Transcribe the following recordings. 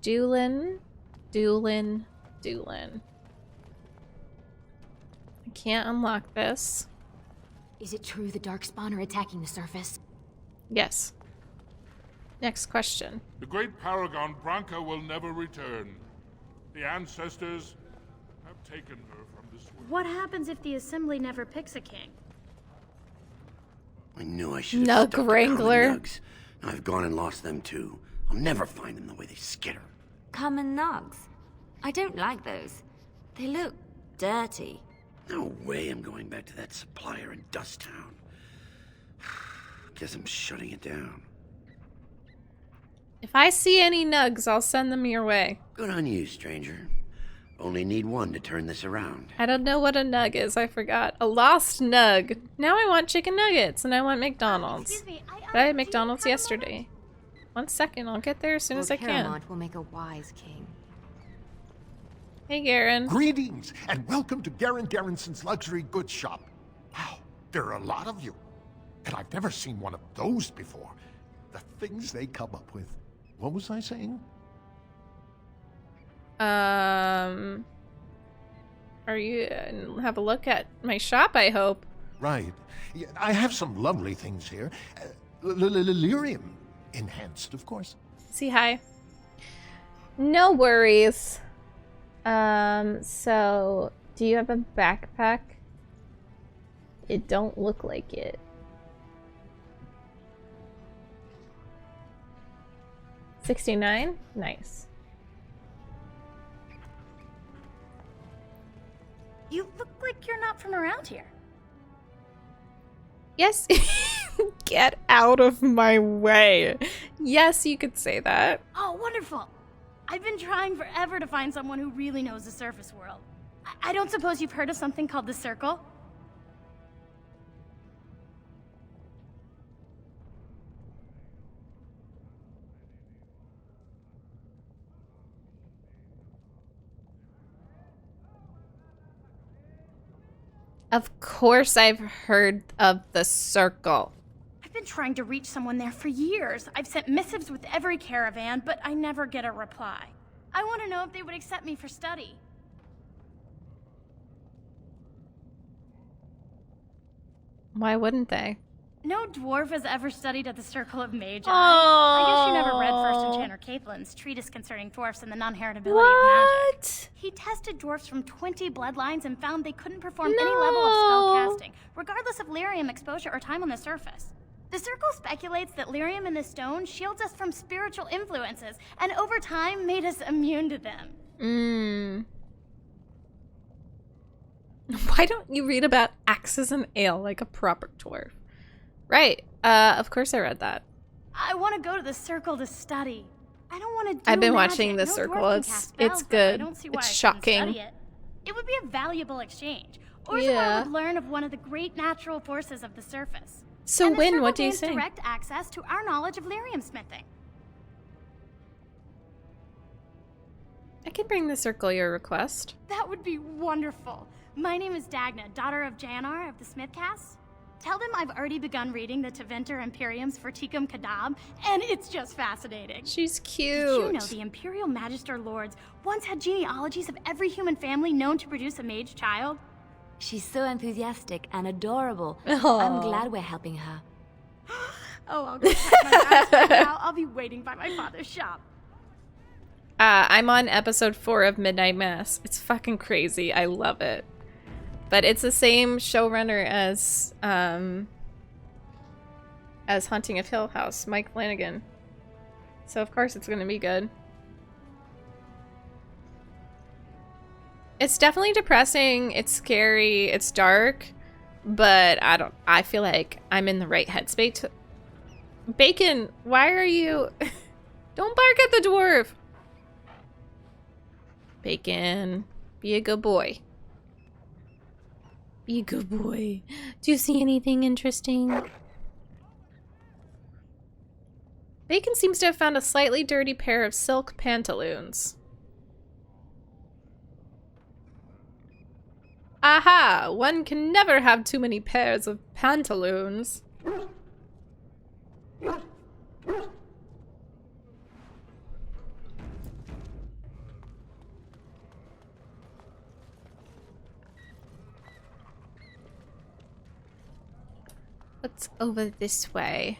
Doolin. I can't unlock this. Is it true the Darkspawn are attacking the surface? Yes. Next question. The great paragon Branka will never return. The ancestors have taken her from this world. What happens if the assembly never picks a king? I knew I should have Nug stuck Wrangler. to nugs. Now I've gone and lost them too. I'll never find them the way they skitter. Common nugs. I don't like those. They look dirty. No way I'm going back to that supplier in Dust Town. Guess I'm shutting it down. If I see any nugs, I'll send them your way. Good on you, stranger. Only need one to turn this around. I don't know what a nug is, I forgot. A lost nug. Now I want chicken nuggets and I want McDonald's. Excuse me, But I had McDonald's yesterday. 1 second, I'll get there as soon as I can. Harrowmont will make a wise king. Hey, Garen. Greetings, and welcome to Garen Garrison's Luxury Goods Shop. Wow, there are a lot of you. And I've never seen one of those before. The things they come up with. What was I saying? Are you have a look at my shop, I hope. Right. Yeah, I have some lovely things here. Lyrium enhanced, of course. Say hi. No worries. So do you have a backpack? It don't look like it. $69? Nice. You look like you're not from around here. Yes. Get out of my way. Yes, you could say that. Oh, wonderful. I've been trying forever to find someone who really knows the surface world. I don't suppose you've heard of something called the Circle? Of course I've heard of the Circle. I've been trying to reach someone there for years. I've sent missives with every caravan, but I never get a reply. I want to know if they would accept me for study. Why wouldn't they? No dwarf has ever studied at the Circle of Mage. I guess you never read First Enchanter Caplin's treatise concerning dwarfs and the non-heritability of magic. He tested dwarfs from 20 bloodlines and found they couldn't perform any level of spell casting, regardless of lyrium exposure or time on the surface. The Circle speculates that lyrium in the stone shields us from spiritual influences, and over time made us immune to them. Why don't you read about axes and ale like a proper dwarf? Right. Of course I read that. I want to go to the Circle to study. I don't want to do I've been magic. watching the No Circle. dwarf can cast spells, It's but I good. don't see why It's I shouldn't shocking. study it. It would be a valuable exchange. Orzammar Yeah. would learn of one of the great natural forces of the surface. So And the Win, Circle what do you gains think? direct access to our knowledge of lyrium smithing. I can bring the Circle your request. That would be wonderful. My name is Dagna, daughter of Janar of the Smithcast. Tell them I've already begun reading the Tevinter Imperiums for Tikum Kadab, and it's just fascinating. She's cute. Did you know the Imperial Magister Lords once had genealogies of every human family known to produce a mage child? She's so enthusiastic and adorable. Aw. I'm glad we're helping her. Oh, I'll go pack my bags right now. I'll be waiting by my father's shop. I'm on episode 4 of Midnight Mass. It's fucking crazy. I love it. But it's the same showrunner as Haunting of Hill House, Mike Flanagan. So of course it's gonna be good. It's definitely depressing, it's scary, it's dark, but I feel like I'm in the right headspace to... Bacon, why are you... Don't bark at the dwarf! Bacon, be a good boy. Be a good boy. Do you see anything interesting? Bacon seems to have found a slightly dirty pair of silk pantaloons. Aha! One can never have too many pairs of pantaloons. What's over this way?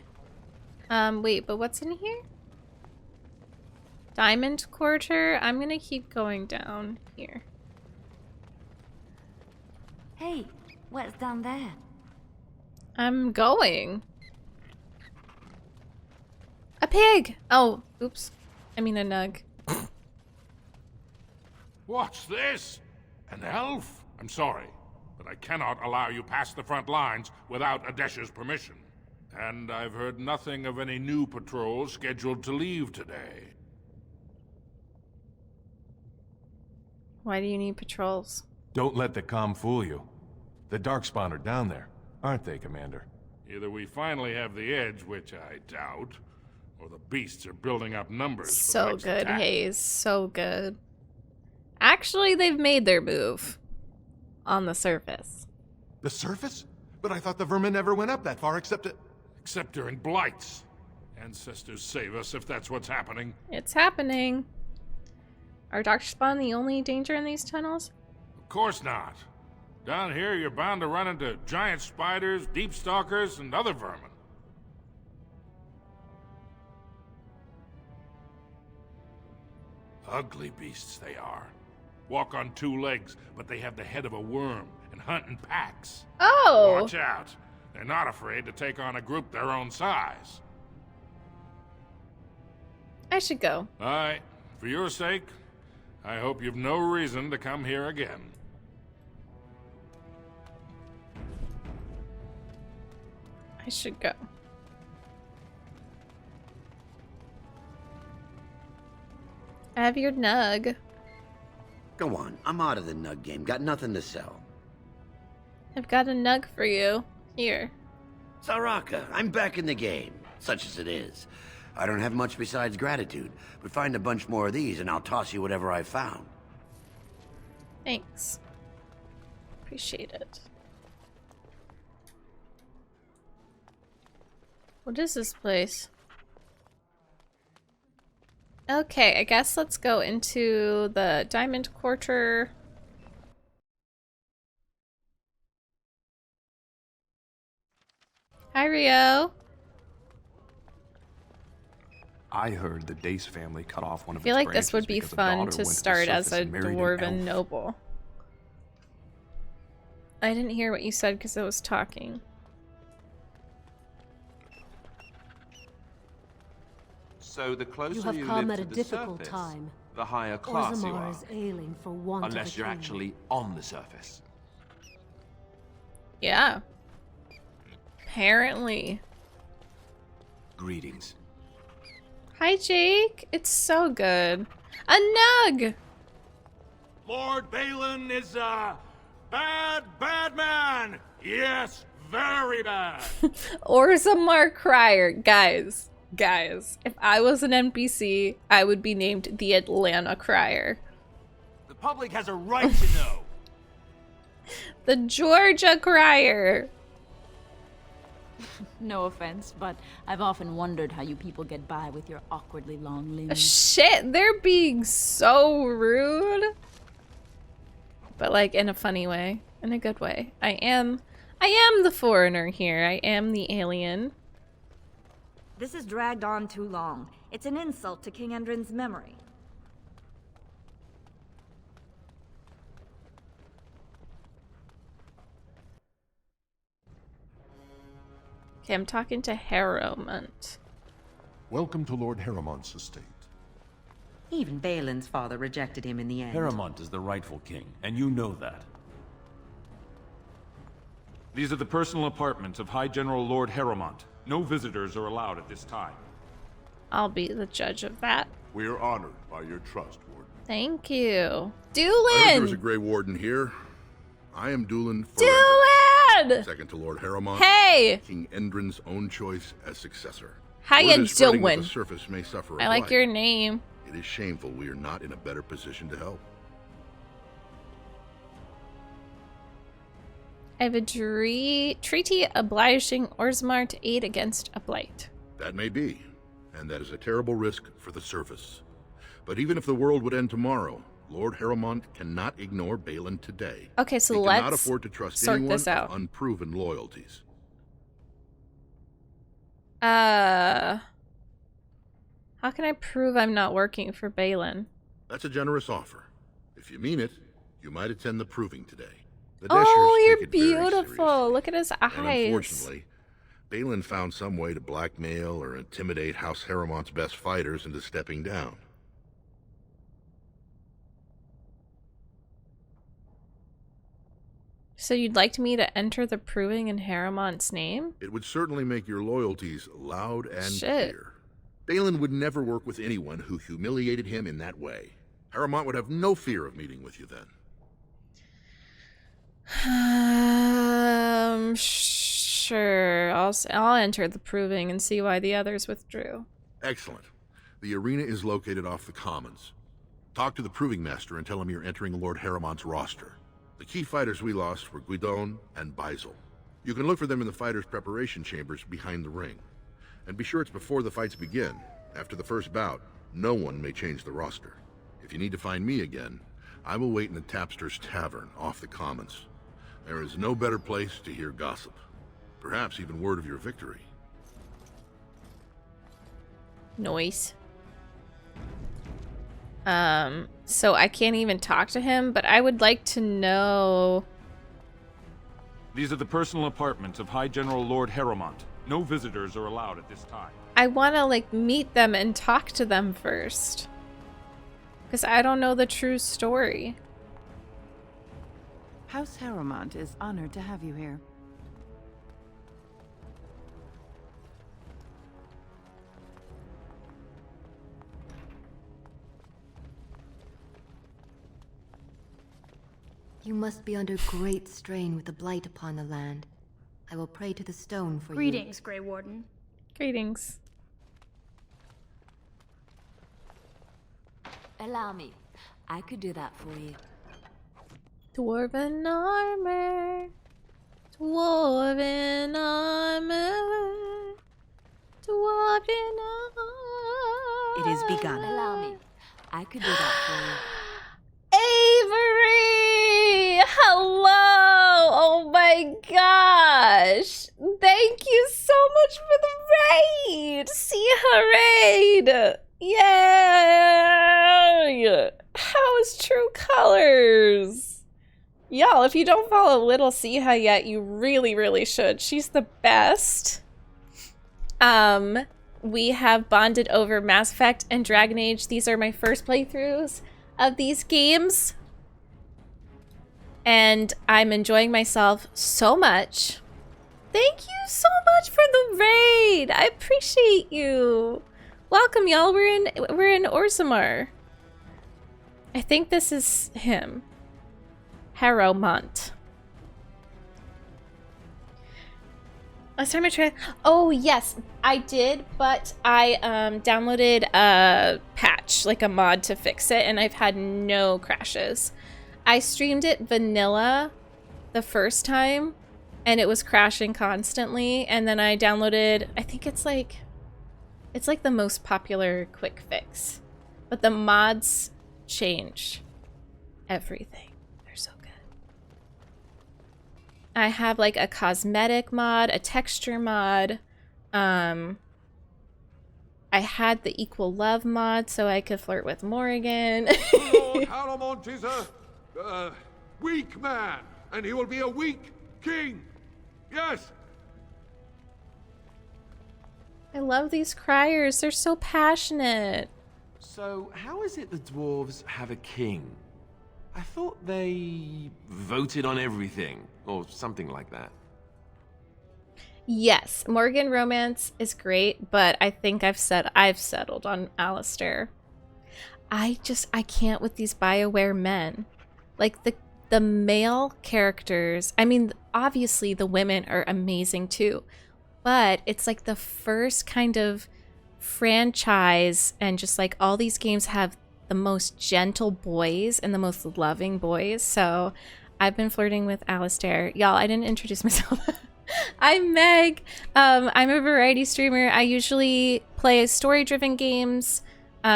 Wait, but what's in here? Diamond Quarter? I'm gonna keep going down here. Hey, what's down there? I'm going. A pig! Oh, oops. I mean a nug. What's this? An elf? I'm sorry, but I cannot allow you past the front lines without Adesh's permission. And I've heard nothing of any new patrols scheduled to leave today. Why do you need patrols? Don't let the comm fool you. The Darkspawn are down there, aren't they, Commander? Either we finally have the edge, which I doubt, or the beasts are building up numbers. For the So next good, attack. Hayes. So good. Actually, they've made their move. On the surface. The surface? But I thought the vermin never went up that far except to... Except during blights. Ancestors save us if that's what's happening. It's happening. Are Darkspawn the only danger in these tunnels? Of course not. Down here, you're bound to run into giant spiders, deep stalkers, and other vermin. Ugly beasts they are. Walk on two legs, but they have the head of a worm and hunt in packs. Oh! Watch out. They're not afraid to take on a group their own size. I should go. Aye, for your sake, I hope you've no reason to come here again. I should go. I have your nug. Go on, I'm out of the nug game. Got nothing to sell. I've got a nug for you. Here. Saraka, I'm back in the game, such as it is. I don't have much besides gratitude, but find a bunch more of these and I'll toss you whatever I've found. Thanks. Appreciate it. What is this place? Okay, I guess let's go into the Diamond Quarter. Hi, Rio. I heard the Dace family cut off one of I feel its like this would be branches because fun daughter to went the start as surface a and married an Dwarven elf. noble. I didn't hear what you said because I was talking. So the closer You have you come live at a to the difficult surface, time. the higher class you Orzammar are. is ailing for want of a Unless you're king. actually on the surface. Yeah. Apparently. Greetings. Hi, Jake. It's so good. A nug! Lord Bhelen is a bad man. Yes, very bad. Orzammar Crier. Guys, if I was an NPC, I would be named the Atlanta Crier. The public has a right to know. The Georgia Crier. No offense, but I've often wondered how you people get by with your awkwardly long limbs. Shit, they're being so rude. But like in a funny way, in a good way. I am the foreigner here. I am the alien. This has dragged on too long. It's an insult to King Endrin's memory. Okay, I'm talking to Harrowmont. Welcome to Lord Harrowmont's estate. Even Bhelen's father rejected him in the end. Harrowmont is the rightful king, and you know that. These are the personal apartments of High General Lord Harrowmont. No visitors are allowed at this time. I'll be the judge of that. We are honored by your trust, Warden. Thank you. I heard there was a Doolin! Grey Warden here. I am Doolin. Doolin! Second to Lord Harrowmont. Hey! King Endrin's own choice as successor. Hiya, Word is spreading that Doolin. the surface may suffer a I like blight. your name. It is shameful we are not in a better position to help. I have a treaty obliging Orzammar to aid against a blight. That may be, and that is a terrible risk for the surface. But even if the world would end tomorrow, Lord Harrowmont cannot ignore Bhelen today. Okay, so he let's cannot afford to trust sort anyone this out. with unproven loyalties. How can I prove I'm not working for Bhelen? That's a generous offer. If you mean it, you might attend the proving today. The Oh, Dashers you're take it very beautiful. seriously. Look at his And eyes. unfortunately, Bhelen found some way to blackmail or intimidate House Harrowmont's best fighters into stepping down. So you'd like me to enter the proving in Harrowmont's name? It would certainly make your loyalties loud and Shit. clear. Bhelen would never work with anyone who humiliated him in that way. Harrowmont would have no fear of meeting with you then. Sure. I'll enter the proving and see why the others withdrew. Excellent. The arena is located off the Commons. Talk to the proving master and tell him you're entering Lord Harrowmont's roster. The key fighters we lost were Guidon and Beisel. You can look for them in the fighters' preparation chambers behind the ring. And be sure it's before the fights begin. After the first bout, no one may change the roster. If you need to find me again, I will wait in the Tapster's Tavern off the Commons. There is no better place to hear gossip. Perhaps even word of your victory. Noise. So I can't even talk to him, but I would like to know... These are the personal apartments of High General Lord Harrowmont. No visitors are allowed at this time. I want to, like, meet them and talk to them first. Because I don't know the true story. House Harrowmont is honored to have you here. You must be under great strain with the blight upon the land. I will pray to the stone for Greetings, Grey Warden. Greetings. Allow me. I could do that for you. Dwarven armor. Dwarven armor. Dwarven armor. It is begun. Allow me. I could do that for you. Avery! Hello! Oh my gosh! Thank you so much for the raid! See her raid! Yay! How is True Colors? Y'all, if you don't follow Little Siha yet, you really, really should. She's the best. We have bonded over Mass Effect and Dragon Age. These are my first playthroughs of these games. And I'm enjoying myself so much. Thank you so much for the raid. I appreciate you. Welcome, y'all. We're in Orzammar. I think this is him. Harrowmont. Last time I tried. Oh yes, I did, but I downloaded a patch, like a mod to fix it, and I've had no crashes. I streamed it vanilla the first time, and it was crashing constantly. And then I downloaded. I think it's like the most popular quick fix, but the mods change everything. They're so good. I have like a cosmetic mod, a texture mod. I had the equal love mod so I could flirt with Morrigan. Lord Harrowmont is a weak man, and he will be a weak king. Yes. I love these criers. They're so passionate. So, how is it the dwarves have a king? I thought they voted on everything, or something like that. Yes, Morgan romance is great, but I think I've settled on Alistair. I can't with these BioWare men. Like the male characters, I mean, obviously the women are amazing too, but it's like the first kind of franchise, and just like all these games have the most gentle boys and the most loving boys. So I've been flirting with Alistair. Y'all, I didn't introduce myself. I'm Meg. I'm a variety streamer. I usually play story-driven games.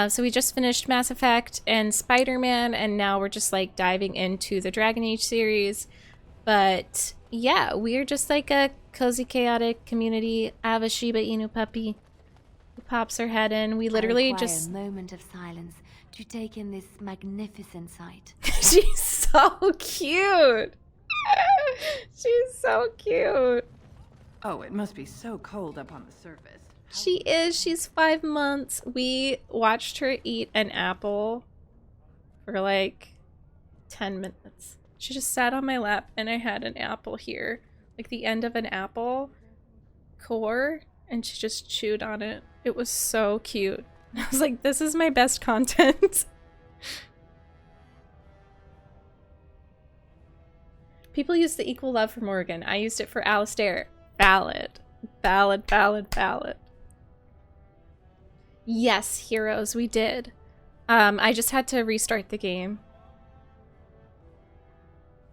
So we just finished Mass Effect and Spider-Man, and now we're just like diving into the Dragon Age series. But yeah, we're just like a cozy, chaotic community. I have a Shiba Inu puppy who pops her head in. We literally just... a moment of silence to take in this magnificent sight. She's so cute. She's so cute. Oh, it must be so cold up on the surface. She is. She's 5 months. We watched her eat an apple for like 10 minutes. She just sat on my lap and I had an apple here. Like the end of an apple core. And she just chewed on it. It was so cute. I was like, this is my best content. People use the equal love for Morgan. I used it for Alistair. Valid. Valid, valid, valid. Yes, heroes, we did. I just had to restart the game.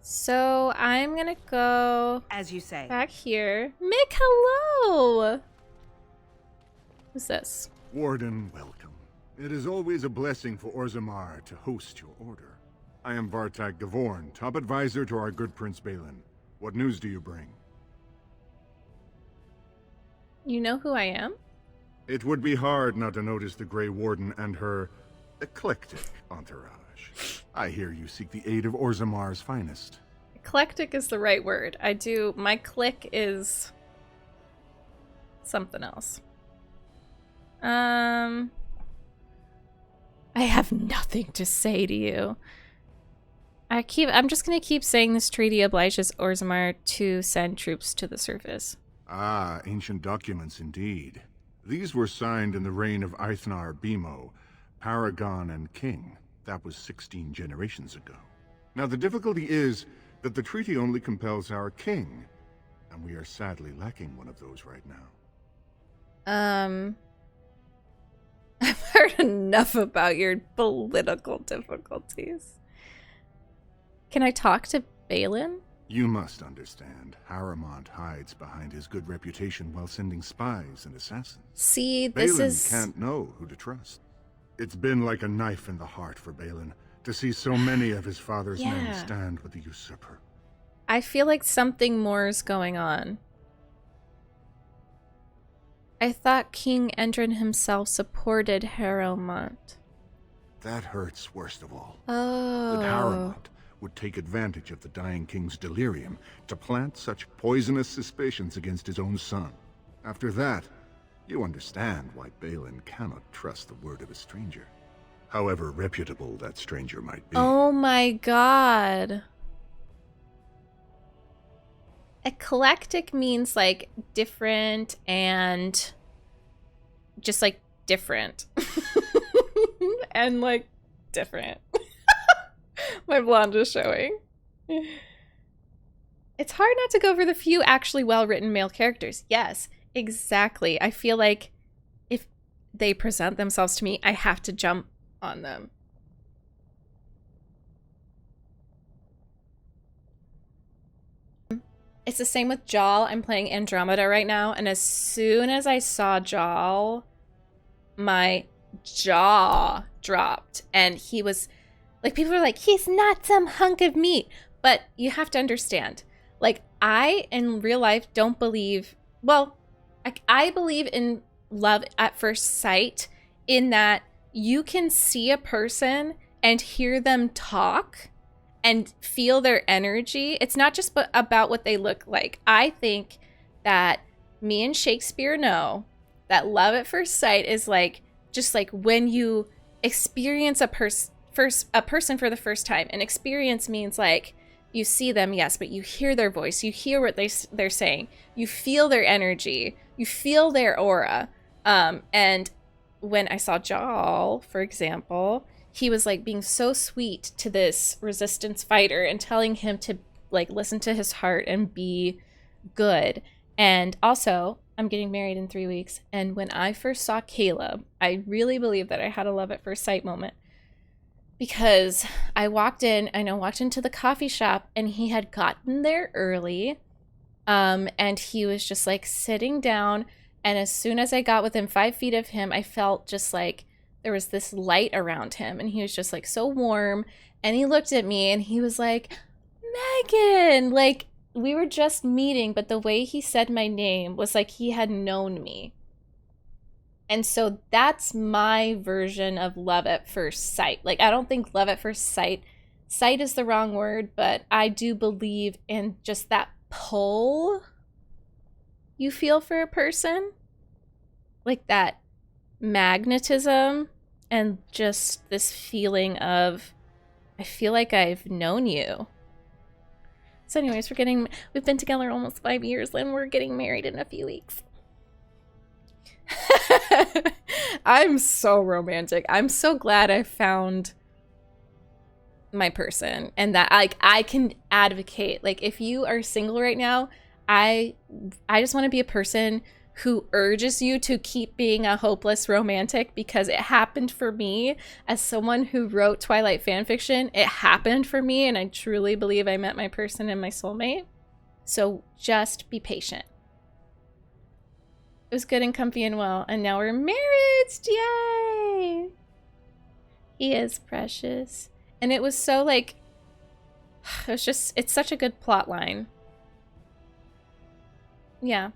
So I'm gonna go... As you say. Back here. Mick, hello! Who's this? Warden, welcome. It is always a blessing for Orzammar to host your order. I am Vartak Gavorn, top advisor to our good Prince Bhelen. What news do you bring? You know who I am? It would be hard not to notice the Grey Warden and her eclectic entourage. I hear you seek the aid of Orzammar's finest. Eclectic is the right word. I do. My clique is something else. I have nothing to say to you. I'm just gonna keep saying this treaty obliges Orzammar to send troops to the surface. Ah, ancient documents indeed. These were signed in the reign of Eithnar Bimo, Paragon and King. That was 16 generations ago. Now the difficulty is that the treaty only compels our king, and we are sadly lacking one of those right now. I've heard enough about your political difficulties. Can I talk to Bhelen? You must understand, Harrowmont hides behind his good reputation while sending spies and assassins. See, this Bhelen can't know who to trust. It's been like a knife in the heart for Bhelen to see so many of his father's men stand with the usurper. I feel like something more is going on. I thought King Endrin himself supported Harrowmont. That hurts worst of all. Oh. That Harrowmont would take advantage of the dying king's delirium to plant such poisonous suspicions against his own son. After that, you understand why Bhelen cannot trust the word of a stranger, however reputable that stranger might be. Oh my god. Eclectic means like different and just like different. And like different. My blonde is showing. It's hard not to go for the few actually well-written male characters. Yes, exactly. I feel like if they present themselves to me, I have to jump on them. It's the same with Jal. I'm playing Andromeda right now, and as soon as I saw Jal, my jaw dropped, and he was like, people were like, he's not some hunk of meat. But you have to understand, like, I in real life don't believe, well, I believe in love at first sight, in that you can see a person and hear them talk and feel their energy. It's not just about what they look like. I think that me and Shakespeare know that love at first sight is like, just like when you experience a person for the first time. And experience means like you see them, yes, but you hear their voice, you hear what they're saying, you feel their energy, you feel their aura. And when I saw Jal, for example, he was like being so sweet to this resistance fighter and telling him to like listen to his heart and be good. And also, I'm getting married in 3 weeks. And when I first saw Caleb, I really believe that I had a love at first sight moment. Because I walked into the coffee shop and he had gotten there early. And he was just like sitting down. And as soon as I got within 5 feet of him, I felt just like there was this light around him. And he was just like so warm. And he looked at me and he was like, Megan, like, we were just meeting, but the way he said my name was like he had known me. And so that's my version of love at first sight. Like, I don't think love at first sight is the wrong word, but I do believe in just that pull you feel for a person. Like that magnetism and just this feeling of, I feel like I've known you. So anyways, we've been together almost 5 years and we're getting married in a few weeks. I'm so romantic. I'm so glad I found my person and that I can advocate. Like, if you are single right now, I just want to be a person who urges you to keep being a hopeless romantic, because it happened for me. As someone who wrote Twilight fanfiction, it happened for me, and I truly believe I met my person and my soulmate. So just be patient. It was good and comfy and well, and now we're married. Yay! He is precious. And it was so like, it's such a good plot line. Yeah.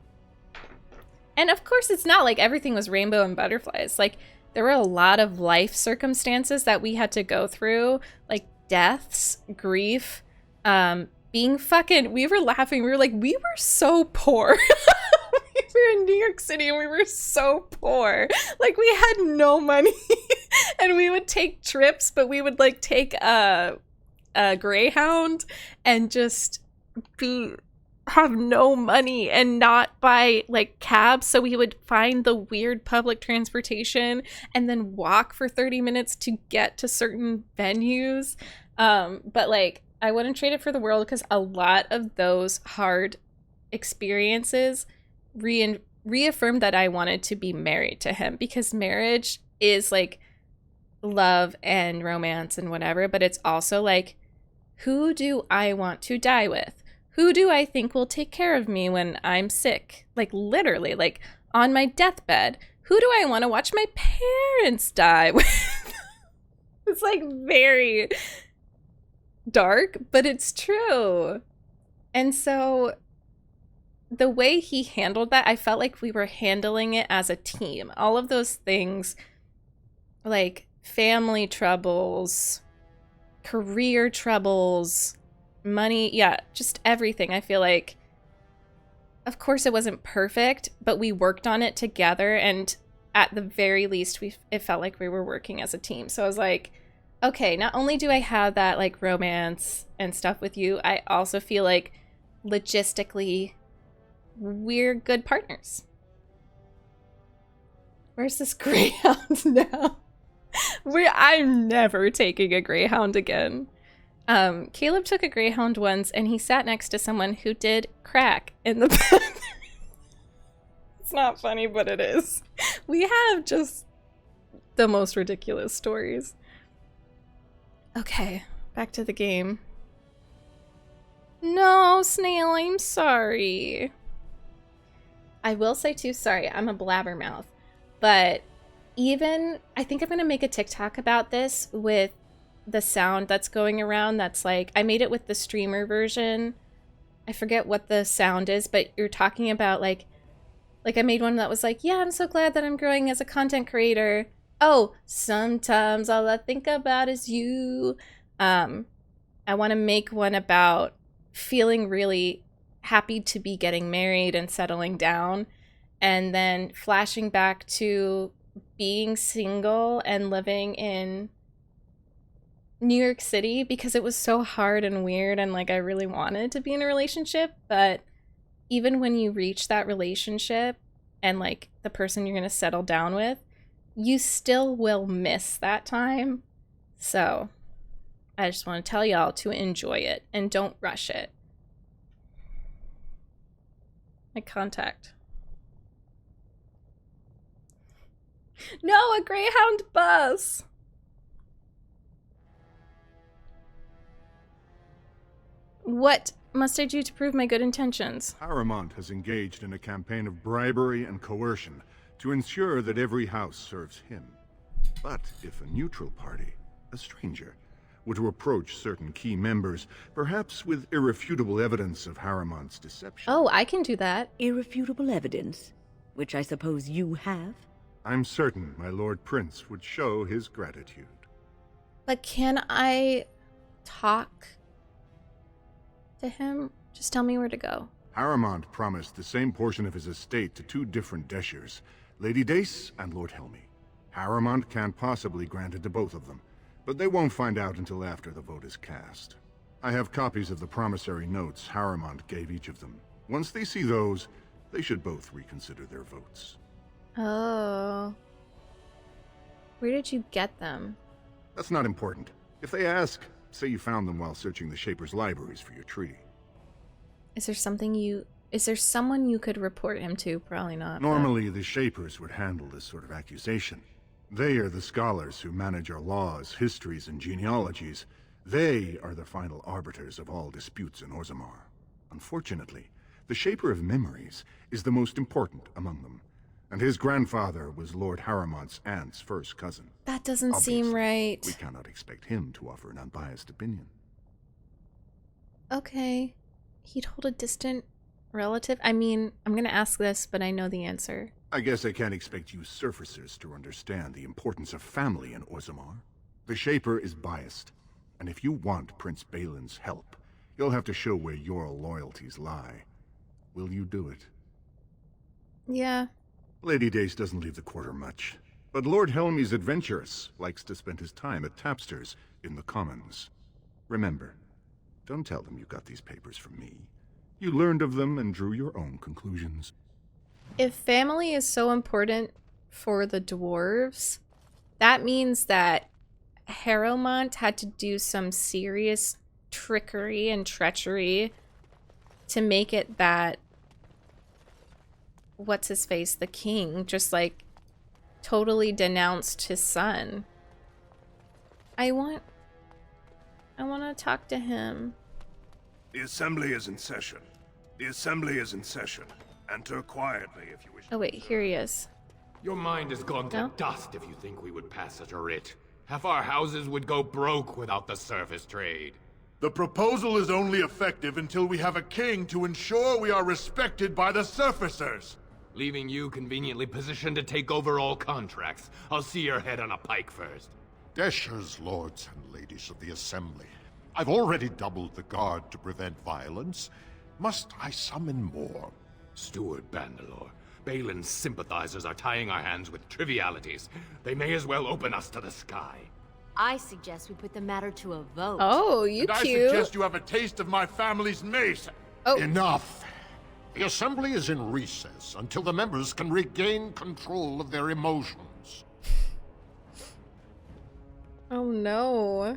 And of course, it's not like everything was rainbow and butterflies. Like, there were a lot of life circumstances that we had to go through, like deaths, grief, being fucking, we were laughing. We were like, we were so poor. We were in New York City and we were so poor. Like, we had no money. And we would take trips, but we would like take a Greyhound and just have no money and not buy like cabs, so we would find the weird public transportation and then walk for 30 minutes to get to certain venues. But like, I wouldn't trade it for the world, because a lot of those hard experiences reaffirmed that I wanted to be married to him, because marriage is like love and romance and whatever, but it's also like, who do I want to die with? Who do I think will take care of me when I'm sick? Like, literally, like on my deathbed. Who do I want to watch my parents die with? It's like very dark, but it's true. And so the way he handled that, I felt like we were handling it as a team. All of those things, like family troubles, career troubles, money, yeah, just everything. I feel like, of course it wasn't perfect, but we worked on it together, and at the very least it felt like we were working as a team. So I was like, okay, not only do I have that like romance and stuff with you, I also feel like logistically we're good partners. Where's this Greyhound now? I'm never taking a Greyhound again. Caleb took a Greyhound once, and he sat next to someone who did crack in the bathroom. It's not funny, but it is. We have just the most ridiculous stories. Okay, back to the game. No, Snail, I'm sorry. I will say too, sorry, I'm a blabbermouth, but I think I'm gonna make a TikTok about this with the sound that's going around. That's like, I made it with the streamer version. I forget what the sound is, but you're talking about like I made one that was like, yeah, I'm so glad that I'm growing as a content creator. Oh, sometimes all I think about is you. I want to make one about feeling really happy to be getting married and settling down, and then flashing back to being single and living in New York City, because it was so hard and weird, and like I really wanted to be in a relationship, but even when you reach that relationship and like the person you're going to settle down with, you still will miss that time. So I just want to tell y'all to enjoy it and don't rush it. My contact. No, a Greyhound bus. What must I do to prove my good intentions? Harrowmont has engaged in a campaign of bribery and coercion to ensure that every house serves him. But if a neutral party, a stranger, were to approach certain key members, perhaps with irrefutable evidence of Harrowmont's deception. Oh, I can do that. Irrefutable evidence, which I suppose you have? I'm certain my Lord Prince would show his gratitude. But can I talk to him? Just tell me where to go. Harrowmont promised the same portion of his estate to two different Deshers, Lady Dace and Lord Helmy. Harrowmont can't possibly grant it to both of them, but they won't find out until after the vote is cast. I have copies of the promissory notes Harrowmont gave each of them. Once they see those, they should both reconsider their votes. Oh. Where did you get them? That's not important. If they ask, say you found them while searching the Shaper's libraries for your treaty. Is there someone you could report him to? Probably not. Normally, the Shapers would handle this sort of accusation. They are the scholars who manage our laws, histories, and genealogies. They are the final arbiters of all disputes in Orzammar. Unfortunately, the Shaper of Memories is the most important among them, and his grandfather was Lord Harrowmont's aunt's first cousin. That doesn't Obviously, seem right. We cannot expect him to offer an unbiased opinion. Okay. He'd hold a distant relative? I mean, I'm gonna ask this, but I know the answer. I guess I can't expect you surfacers to understand the importance of family in Orzammar. The Shaper is biased, and if you want Prince Bhelen's help, you'll have to show where your loyalties lie. Will you do it? Yeah. Lady Dace doesn't leave the quarter much, but Lord Helmy's adventurous, likes to spend his time at tapsters in the Commons. Remember, don't tell them you got these papers from me. You learned of them and drew your own conclusions. If family is so important for the dwarves, that means that Harrowmont had to do some serious trickery and treachery to make it that what's-his-face, the king, just like totally denounced his son. I want to talk to him. The assembly is in session. The assembly is in session. Enter quietly if you wish. Oh wait, here he is. Your mind has gone to No? dust if you think we would pass such a writ. Half our houses would go broke without the surface trade. The proposal is only effective until we have a king to ensure we are respected by the surfacers. Leaving you conveniently positioned to take over all contracts. I'll see your head on a pike first. Deshers, lords and ladies of the assembly. I've already doubled the guard to prevent violence. Must I summon more? Steward Bandalore, Bhelen's sympathizers are tying our hands with trivialities. They may as well open us to the sky. I suggest we put the matter to a vote. Oh, you and cute. I suggest you have a taste of my family's mace. Oh. Enough. The assembly is in recess until the members can regain control of their emotions. Oh no.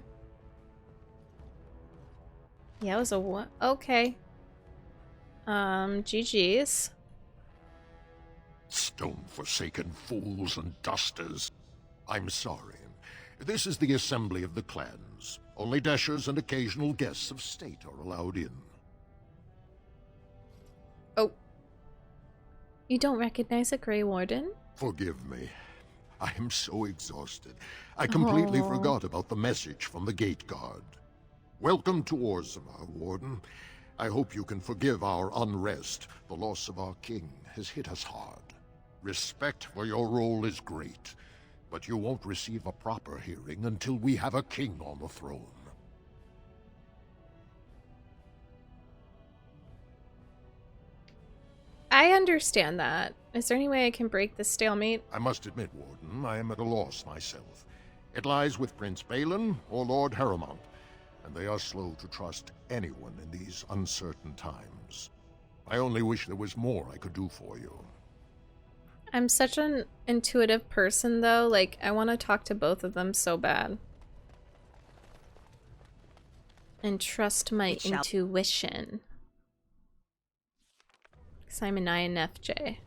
Yeah, it was a what? Okay. GG's. Stone-forsaken fools and dusters. I'm sorry. This is the assembly of the clans. Only Deshers and occasional guests of state are allowed in. Oh. You don't recognize a Grey Warden? Forgive me. I am so exhausted. I completely forgot about the message from the gate guard. Welcome to Orzammar, Warden. I hope you can forgive our unrest. The loss of our king has hit us hard. Respect for your role is great, but you won't receive a proper hearing until we have a king on the throne. I understand that. Is there any way I can break this stalemate? I must admit, Warden, I am at a loss myself. It lies with Prince Bhelen or Lord Harrowmont, and they are slow to trust anyone in these uncertain times. I only wish there was more I could do for you. I'm such an intuitive person, though. Like, I want to talk to both of them so bad. And trust my intuition. Because I'm an INFJ.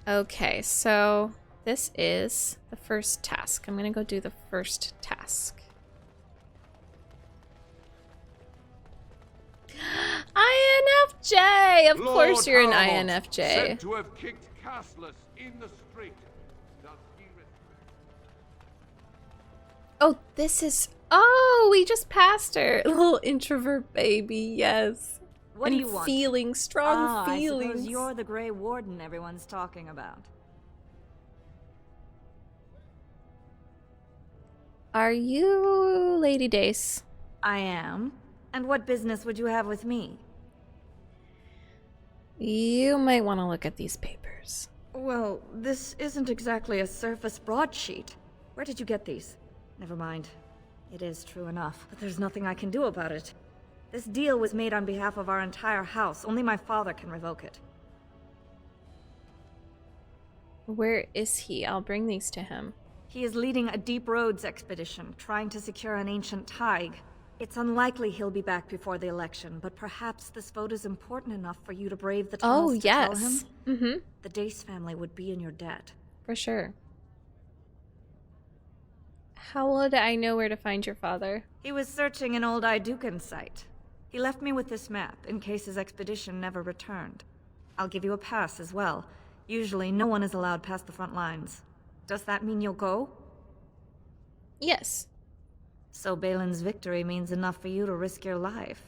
Okay, so this is the first task. I'm going to go do the first task. INFJ! Of course you're an INFJ. Said to have kicked castless in the street. Does he Oh, this is... Oh, we just passed her. Little introvert baby, yes. What do you want? Feelings, strong I feelings. suppose you're the Grey Warden everyone's talking about. Are you Lady Dace? I am. And what business would you have with me? You might want to look at these papers. Well, this isn't exactly a surface broadsheet. Where did you get these? Never mind. It is true enough, but there's nothing I can do about it. This deal was made on behalf of our entire house. Only my father can revoke it. Where is he? I'll bring these to him. He is leading a deep roads expedition, trying to secure an ancient Tig. It's unlikely he'll be back before the election, but perhaps this vote is important enough for you to brave the tunnels to tell him. Mm-hmm. The Dace family would be in your debt. For sure. How would I know where to find your father? He was searching an old Idukan site. He left me with this map, in case his expedition never returned. I'll give you a pass as well. Usually, no one is allowed past the front lines. Does that mean you'll go? Yes. So Bhelen's victory means enough for you to risk your life.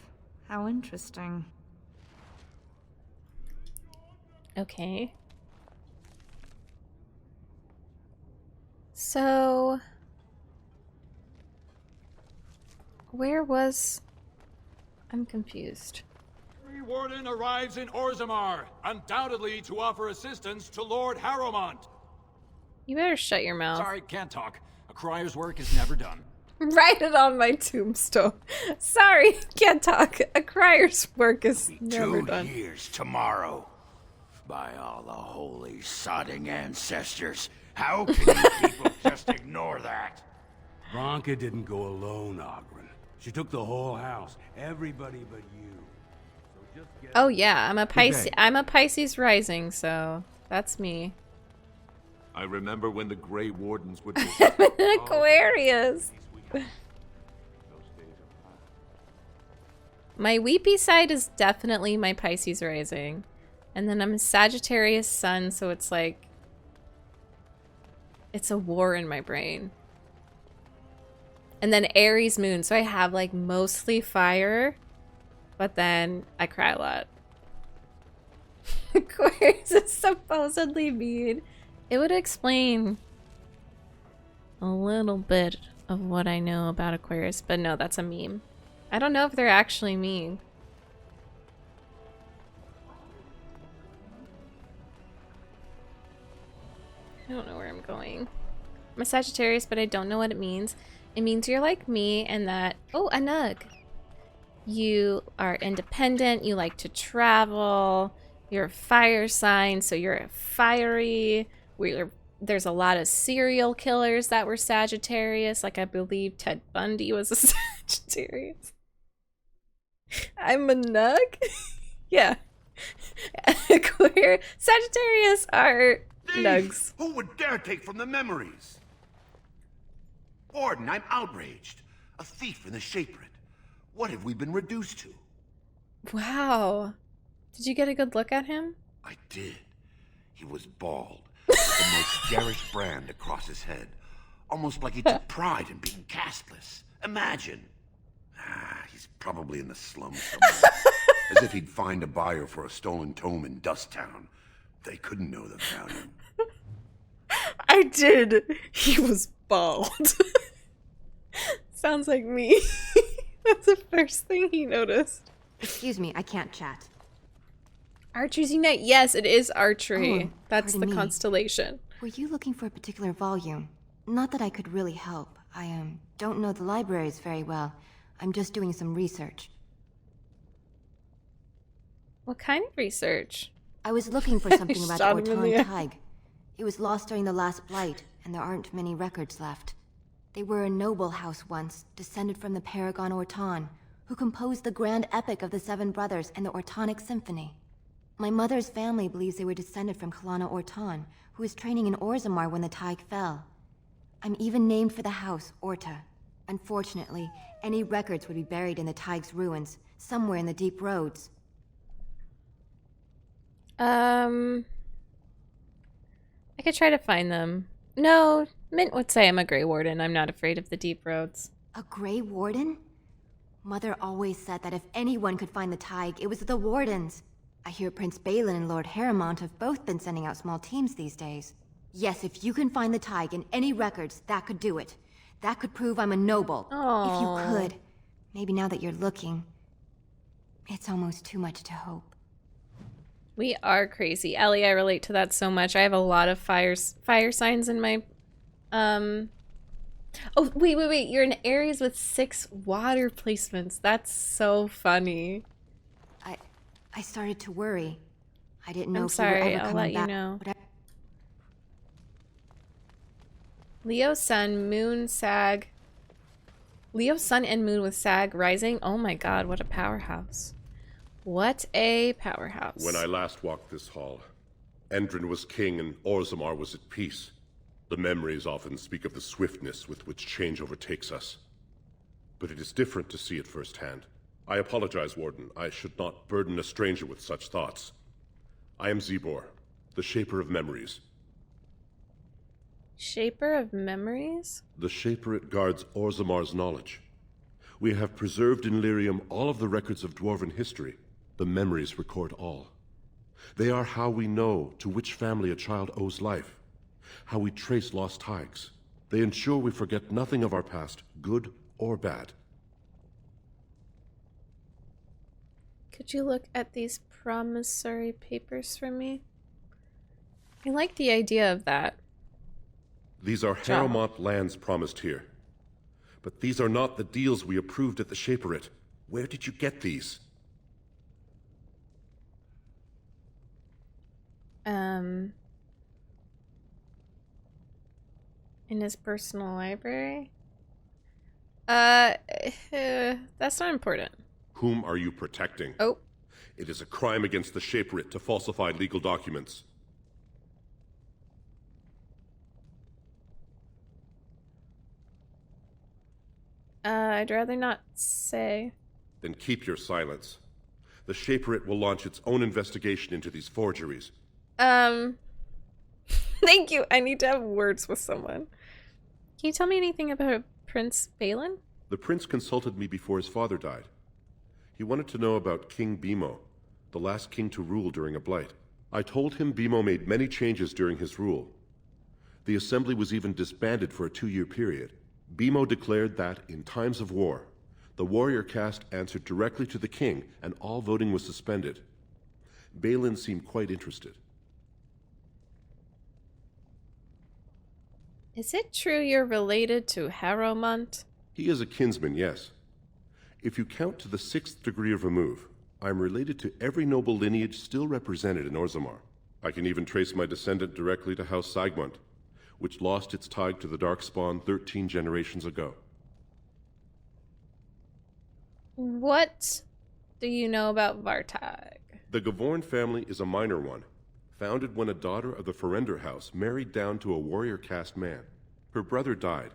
How interesting. Okay. So... where was... I'm confused. Grey Warden arrives in Orzammar, undoubtedly to offer assistance to Lord Harrowmont. You better shut your mouth. Sorry, can't talk. A crier's work is never done. Write it on my tombstone. Sorry, can't talk. A crier's work is never done. 2 years tomorrow. By all the holy sodding ancestors, how can you people just ignore that? Branka didn't go alone, Ogren. She took the whole house, everybody but you. So just get... Oh yeah, I'm a Pisces. Okay. I'm a Pisces rising, so that's me. I remember when the Grey Wardens would... I'm an Aquarius. My weepy side is definitely my Pisces rising. And then I'm a Sagittarius sun, so it's like... it's a war in my brain. And then Aries moon, so I have like mostly fire, but then I cry a lot. Aquarius is supposedly mean. It would explain a little bit of what I know about Aquarius, but no, that's a meme. I don't know if they're actually mean. I don't know where I'm going. I'm a Sagittarius, but I don't know what it means. It means you're like me and that... oh, a nug. You are independent, you like to travel, you're a fire sign, so you're fiery. There's a lot of serial killers that were Sagittarius, like I believe Ted Bundy was a Sagittarius. I'm a nug? Yeah. Queer Sagittarius are nugs. Who would dare take from the memories? Orton, I'm outraged. A thief in the Shapered. What have we been reduced to? Wow. Did you get a good look at him? I did. He was bald, with the most garish brand across his head. Almost like he took pride in being castless. Imagine. He's probably in the slums somewhere. As if he'd find a buyer for a stolen tome in Dusttown. They couldn't know the value. I did. He was bald. Sounds like me. That's the first thing he noticed. Excuse me, I can't chat. Archer's Unite. Yes, it is archery. Oh, that's the pardon me. constellation. Were you looking for a particular volume? Not that I could really help. I don't know the libraries very well. I'm just doing some research. What kind of research? I was looking for something about Shot him in the Orton eye. Tig. It was lost during the last blight, and there aren't many records left. They were a noble house once, descended from the paragon Orton, who composed the grand epic of the Seven Brothers and the Ortonic Symphony. My mother's family believes they were descended from Kalana Orton, who was training in Orzammar when the Tig fell. I'm even named for the house, Orta. Unfortunately, any records would be buried in the Tig's ruins, somewhere in the deep roads. I could try to find them. No, Mint would say I'm a Grey Warden. I'm not afraid of the deep roads. A Grey Warden? Mother always said that if anyone could find the Tig, it was the Wardens. I hear Prince Bhelen and Lord Harrowmont have both been sending out small teams these days. Yes, if you can find the Tig in any records, that could do it. That could prove I'm a noble. Aww. If you could. Maybe now that you're looking, it's almost too much to hope. We are crazy. Ellie, I relate to that so much. I have a lot of fire signs in my... Oh, wait. You're in areas with 6 water placements. That's so funny. I started to worry. I didn't know I'm if sorry, you were ever I'll coming let you back. know. Leo, Sun, Moon, Sag. Leo, Sun, and Moon with Sag rising. Oh my god, what a powerhouse. What a powerhouse. When I last walked this hall, Endrin was king and Orzammar was at peace. The memories often speak of the swiftness with which change overtakes us. But it is different to see it firsthand. I apologize, Warden. I should not burden a stranger with such thoughts. I am Zebor, the Shaper of Memories. Shaper of Memories? The Shaperate guards Orzammar's knowledge. We have preserved in Lyrium all of the records of Dwarven history. The memories record all. They are how we know to which family a child owes life, how we trace lost Tigs. They ensure we forget nothing of our past, good or bad. Could you look at these promissory papers for me? I like the idea of that. These are Harrowmont lands promised here. But these are not the deals we approved at the Shaperate. Where did you get these? In his personal library? That's not important. Whom are you protecting? Oh. It is a crime against the Shaperate to falsify legal documents. I'd rather not say. Then keep your silence. The Shaperate will launch its own investigation into these forgeries. Thank you. I need to have words with someone. Can you tell me anything about Prince Bhelen? The prince consulted me before his father died. He wanted to know about King Bimo, the last king to rule during a blight. I told him Bimo made many changes during his rule. The assembly was even disbanded for a 2-year period. Bimo declared that, in times of war, the warrior caste answered directly to the king and all voting was suspended. Bhelen seemed quite interested. Is it true you're related to Harrowmont? He is a kinsman, yes. If you count to the 6th degree of remove, I'm related to every noble lineage still represented in Orzammar. I can even trace my descendant directly to House Sigmund, which lost its Tig to the Darkspawn 13 generations ago. What do you know about Vartag? The Gavorn family is a minor one, founded when a daughter of the Ferender house married down to a warrior caste man. Her brother died,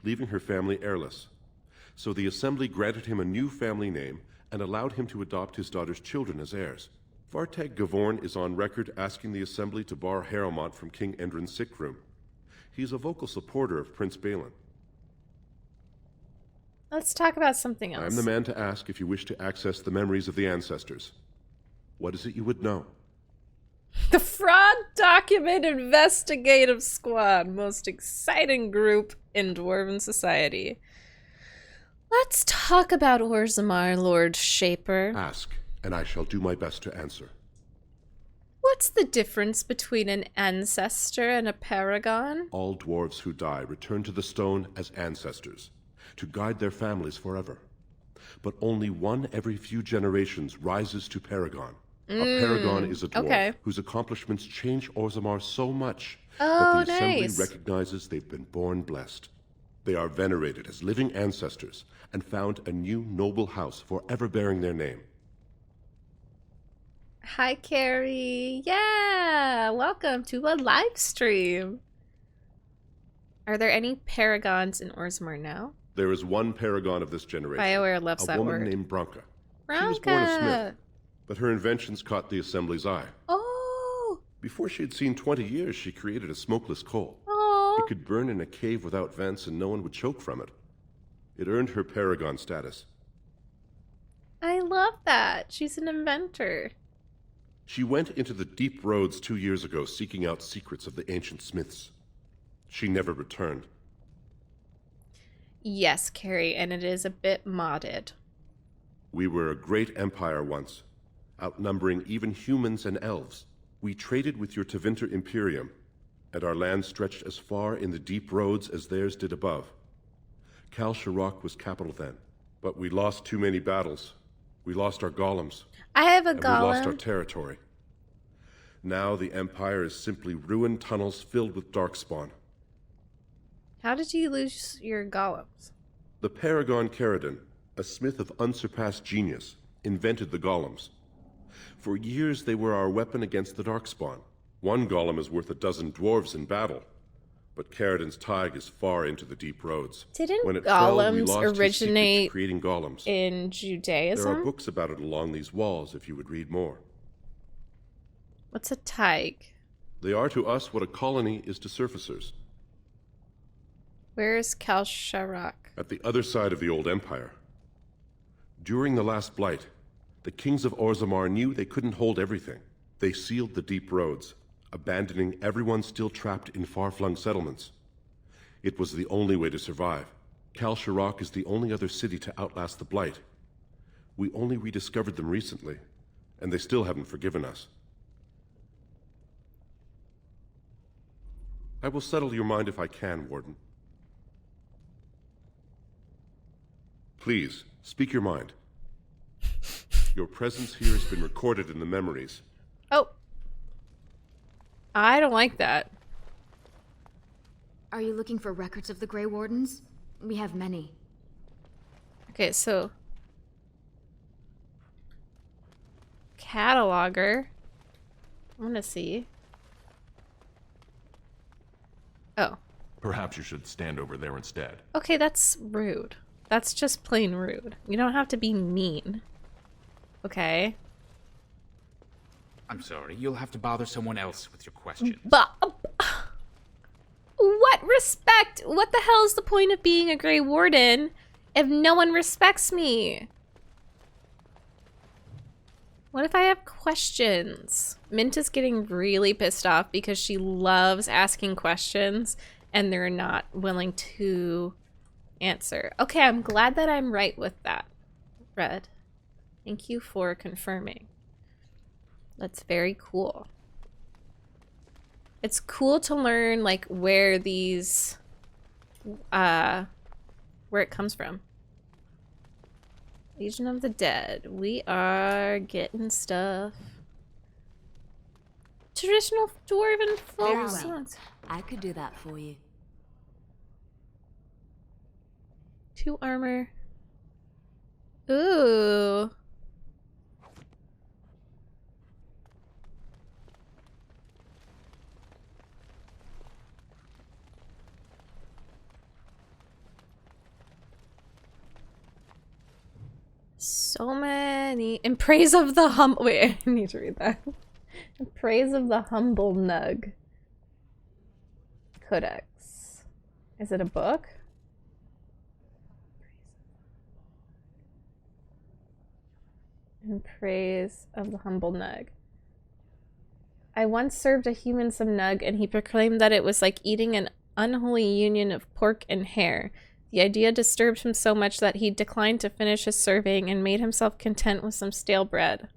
leaving her family heirless. So the assembly granted him a new family name and allowed him to adopt his daughter's children as heirs. Vartag Gavorn is on record asking the assembly to bar Harrowmont from King Endrin's sick room. He's a vocal supporter of Prince Bhelen. Let's talk about something else. I'm the man to ask if you wish to access the memories of the ancestors. What is it you would know? The Fraud Document Investigative Squad, most exciting group in Dwarven society. Let's talk about Orzammar, Lord Shaper. Ask, and I shall do my best to answer. What's the difference between an ancestor and a paragon? All dwarves who die return to the stone as ancestors, to guide their families forever. But only one every few generations rises to paragon. A paragon is a dwarf whose accomplishments change Orzammar so much that the assembly recognizes they've been born blessed. They are venerated as living ancestors and found a new noble house forever bearing their name. Hi, Carrie. Yeah, welcome to a live stream. Are there any paragons in Orzammar now? There is one paragon of this generation. BioWare loves that word. A woman named Branka. Branka. She was born a smith, but her inventions caught the assembly's eye. Oh. Before she had seen 20 years, she created a smokeless coal. Oh. It could burn in a cave without vents and no one would choke from it. It earned her paragon status. I love that. She's an inventor. She went into the deep roads 2 years ago seeking out secrets of the ancient smiths. She never returned. Yes, Carrie, and it is a bit modded. We were a great empire once, outnumbering even humans and elves. We traded with your Tevinter Imperium, and our land stretched as far in the deep roads as theirs did above. Kal Sharok was capital then, but we lost too many battles. We lost our golems. I have a and golem. We lost our territory. Now the Empire is simply ruined tunnels filled with Darkspawn. How did you lose your golems? The Paragon Caridon, a smith of unsurpassed genius, invented the golems. For years they were our weapon against the Darkspawn. One golem is worth 12 dwarves in battle, but Caridon's tide is far into the deep roads. Didn't when it fell, we golems lost his secret to originate creating golems. in Judaism? There are books about it along these walls if you would read more. What's a tig? They are to us what a colony is to surfacers. Where is Kal Sharok? At the other side of the old empire. During the last blight, the kings of Orzammar knew they couldn't hold everything. They sealed the deep roads, abandoning everyone still trapped in far-flung settlements. It was the only way to survive. Kal Sharok is the only other city to outlast the blight. We only rediscovered them recently, and they still haven't forgiven us. I will settle your mind if I can, Warden. Please, speak your mind. Your presence here has been recorded in the memories. Oh. I don't like that. Are you looking for records of the Grey Wardens? We have many. Okay, so... Cataloger. I want to see. Oh. Perhaps you should stand over there instead. Okay, that's rude. That's just plain rude. You don't have to be mean. Okay? I'm sorry, you'll have to bother someone else with your questions. But what respect? What the hell is the point of being a Grey Warden if no one respects me? What if I have questions? Mint is getting really pissed off because she loves asking questions and they're not willing to answer. Okay, I'm glad that I'm right with that. Red. Thank you for confirming. That's very cool. It's cool to learn like where these where it comes from. Legion of the Dead. We are getting stuff. Traditional Dwarven folk Very well. songs. I could do that for you. 2 armor. Ooh. So many. In praise of the wait, I need to read that. In praise of the humble nug. Codex. Is it a book? In praise of the humble nug. I once served a human some nug, and he proclaimed that it was like eating an unholy union of pork and hare. The idea disturbed him so much that he declined to finish his serving and made himself content with some stale bread.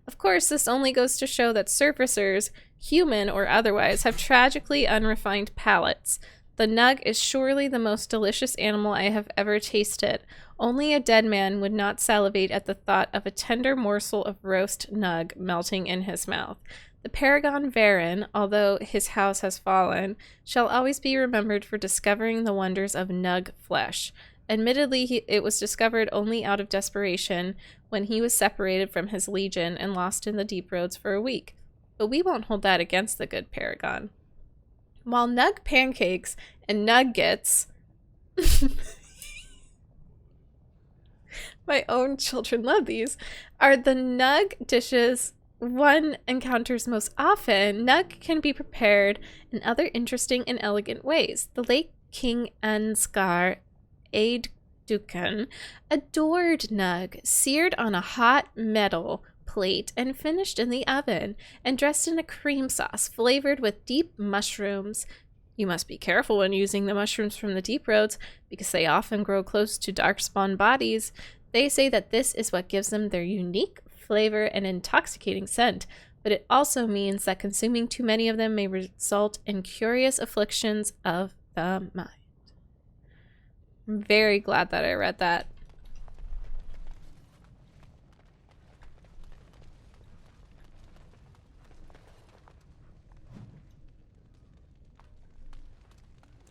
Of course, this only goes to show that surfacers, human or otherwise, have tragically unrefined palates. The nug is surely the most delicious animal I have ever tasted. Only a dead man would not salivate at the thought of a tender morsel of roast nug melting in his mouth. The paragon Varen, although his house has fallen, shall always be remembered for discovering the wonders of nug flesh. Admittedly, it was discovered only out of desperation when he was separated from his legion and lost in the deep roads for a week. But we won't hold that against the good paragon. While nug pancakes and nuggets, my own children love these, are the nug dishes one encounters most often, Nug can be prepared in other interesting and elegant ways. The late King Ansgar Aedducan adored Nug, seared on a hot metal plate and finished in the oven, and dressed in a cream sauce flavored with deep mushrooms. You must be careful when using the mushrooms from the deep roads, because they often grow close to Darkspawn bodies. They say that this is what gives them their unique flavor and intoxicating scent, but it also means that consuming too many of them may result in curious afflictions of the mind. I'm very glad that I read that.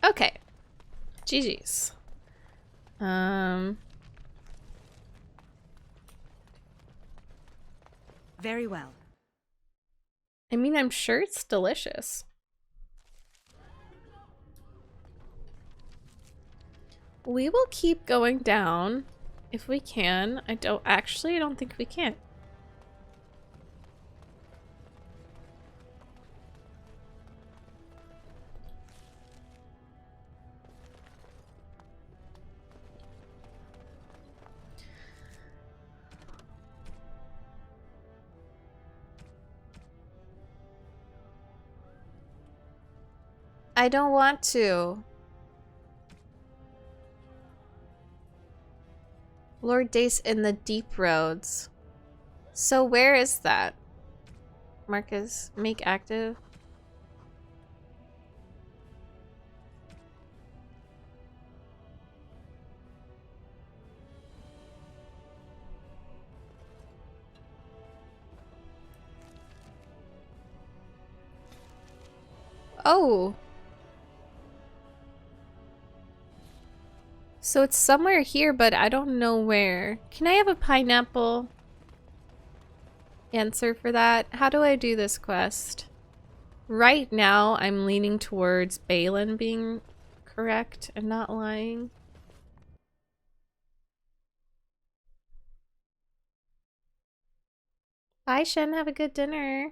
Okay. GG's. Very well. I mean, I'm sure it's delicious. We will keep going down if we can. I don't think we can. I don't want to. Lord Dace in the deep roads. So where is that? Marcus, make active. Oh. So it's somewhere here, but I don't know where. Can I have a pineapple answer for that? How do I do this quest? Right now, I'm leaning towards Bhelen being correct and not lying. Bye, Shen. Have a good dinner.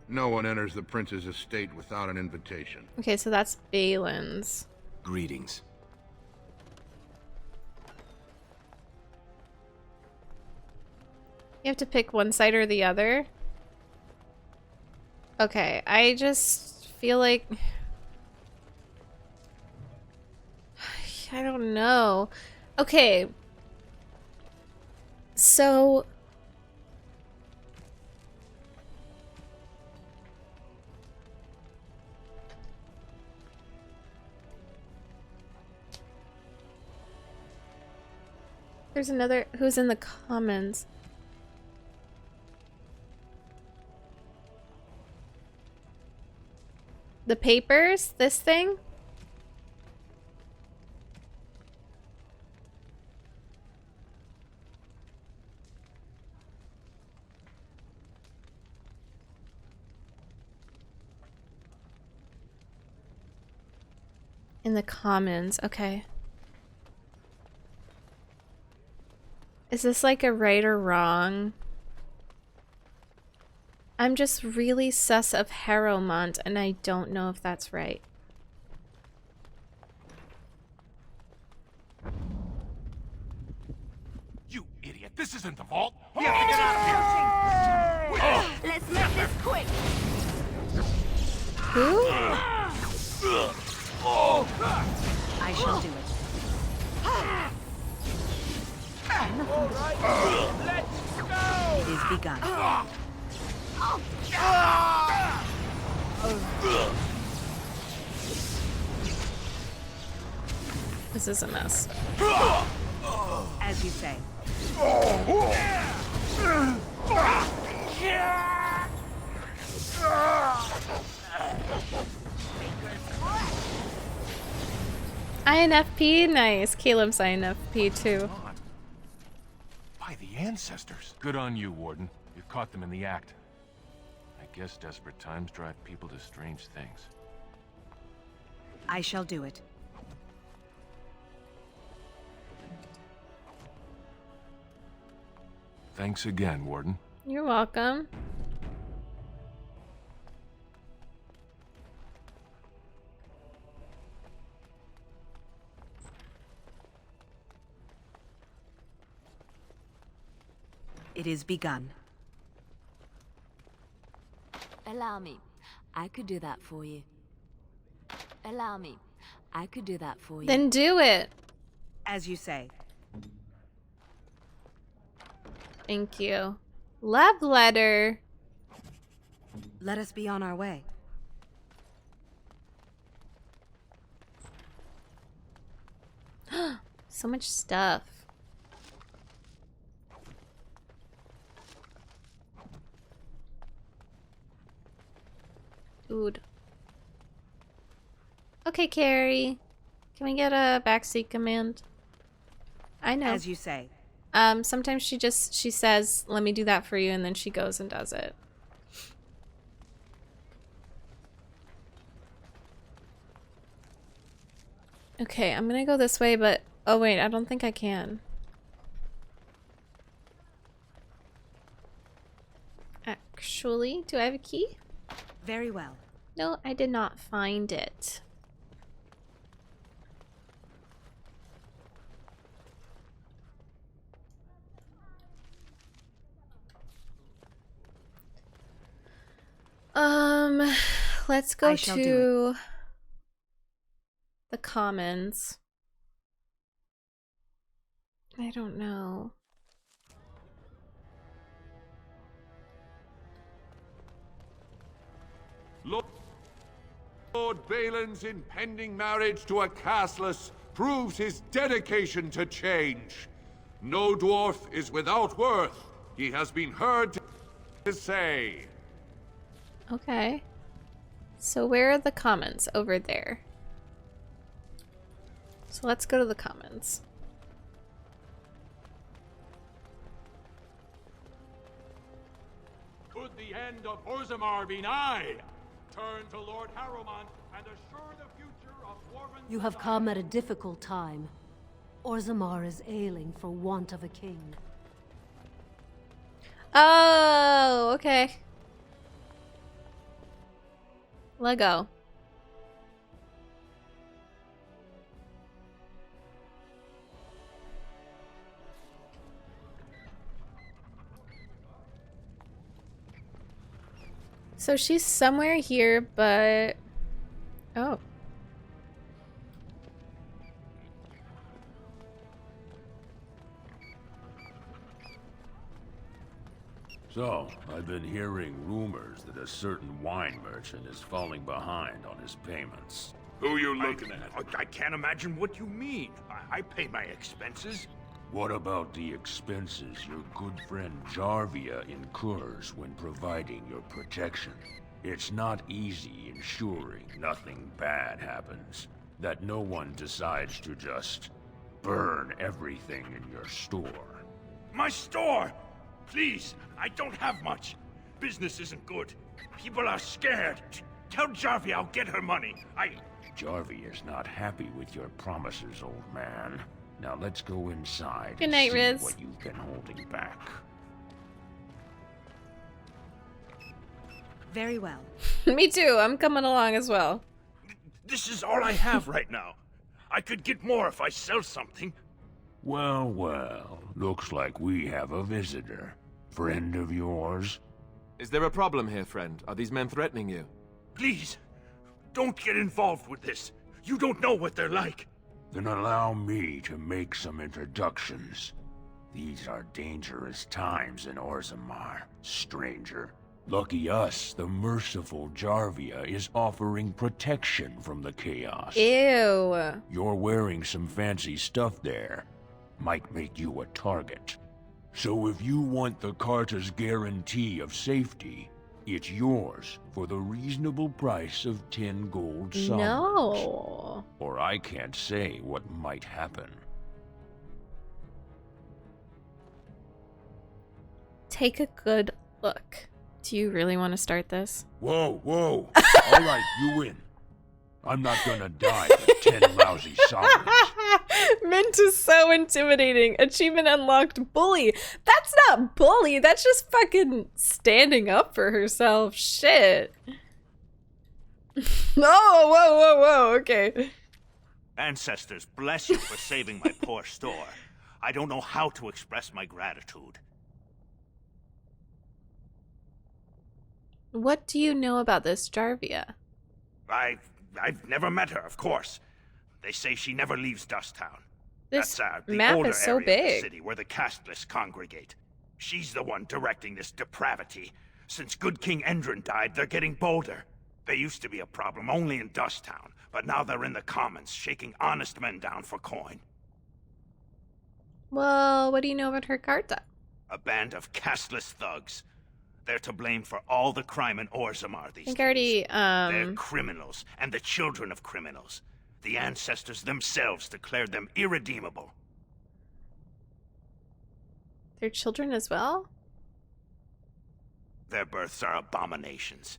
No one enters the prince's estate without an invitation. Okay, so that's Bhelen's. Greetings. You have to pick one side or the other? Okay, I just feel like... I don't know. Okay. So... There's another who's in the comments. The papers? This thing? In the commons, okay. Is this like a right or wrong? I'm just really sus of Harrowmont, and I don't know if that's right. You idiot! This isn't the vault! We have to get out of here! Let's make this quick! Who? I shall do it. All right, let's go! It is begun. This is a mess. As you say. INFP? Nice. Caleb's INFP too. ancestors. Good on you, Warden. You caught them in the act. I guess desperate times drive people to strange things. I shall do it. Thanks again, Warden. You're welcome. It is begun. Allow me. I could do that for you. Allow me. I could do that for you. Then do it. As you say. Thank you. Love letter. Let us be on our way. So much stuff. Dude. Okay, Carrie. Can we get a backseat command? I know. As you say. Sometimes she says, let me do that for you, and then she goes and does it. Okay, I'm gonna go this way, but oh wait, I don't think I can. Actually, do I have a key? Very well. No, I did not find it. Let's go to the commons. I don't know. Lord Bhelen's impending marriage to a castless proves his dedication to change. No dwarf is without worth, he has been heard to say. Okay. So where are the commons? Over there. So let's go to the commons. Could the end of Orzammar be nigh? Turn to Lord Harrowmont and assure the future of Dwarven. You have come at a difficult time. Orzammar is ailing for want of a king. Oh, okay. Lego. So she's somewhere here, but... Oh. So, I've been hearing rumors that a certain wine merchant is falling behind on his payments. Who you looking at? I can't imagine what you mean. I pay my expenses. What about the expenses your good friend Jarvia incurs when providing your protection? It's not easy ensuring nothing bad happens, that no one decides to just burn everything in your store. My store! Please, I don't have much. Business isn't good. People are scared. Tell Jarvia I'll get her money. Jarvia's not happy with your promises, old man. Now let's go inside Good night, and see Riz. what you've been holding back. Very well. Me too. I'm coming along as well. This is all I have right now. I could get more if I sell something. Well, well, looks like we have a visitor. Friend of yours? Is there a problem here, friend? Are these men threatening you? Please, don't get involved with this. You don't know what they're like. Then allow me to make some introductions. These are dangerous times in Orzammar, stranger. Lucky us, the merciful Jarvia is offering protection from the chaos. Ew. You're wearing some fancy stuff there. Might make you a target. So if you want the Carta's guarantee of safety, it's yours for the reasonable price of 10 gold sovereigns. No. Or I can't say what might happen. Take a good look. Do you really want to start this? Whoa, whoa. All right, you win. I'm not gonna die for 10 lousy sovereigns. Mint is so intimidating. Achievement unlocked, bully. That's not bully. That's just fucking standing up for herself. Shit. Oh, whoa, whoa, whoa. Okay. Ancestors, bless you for saving my poor store. I don't know how to express my gratitude. What do you know about this Jarvia? I've never met her, of course. They say she never leaves Dusttown. This That's the map older is so area of big. the city where the casteless congregate. She's the one directing this depravity. Since good King Endrin died, they're getting bolder. They used to be a problem only in Dusttown, but now they're in the commons, shaking honest men down for coin. Well, what do you know about her carta? A band of casteless thugs. They're to blame for all the crime in Orzammar these I think days. I already, They're criminals, and the children of criminals. The ancestors themselves declared them irredeemable. They're children as well? Their births are abominations.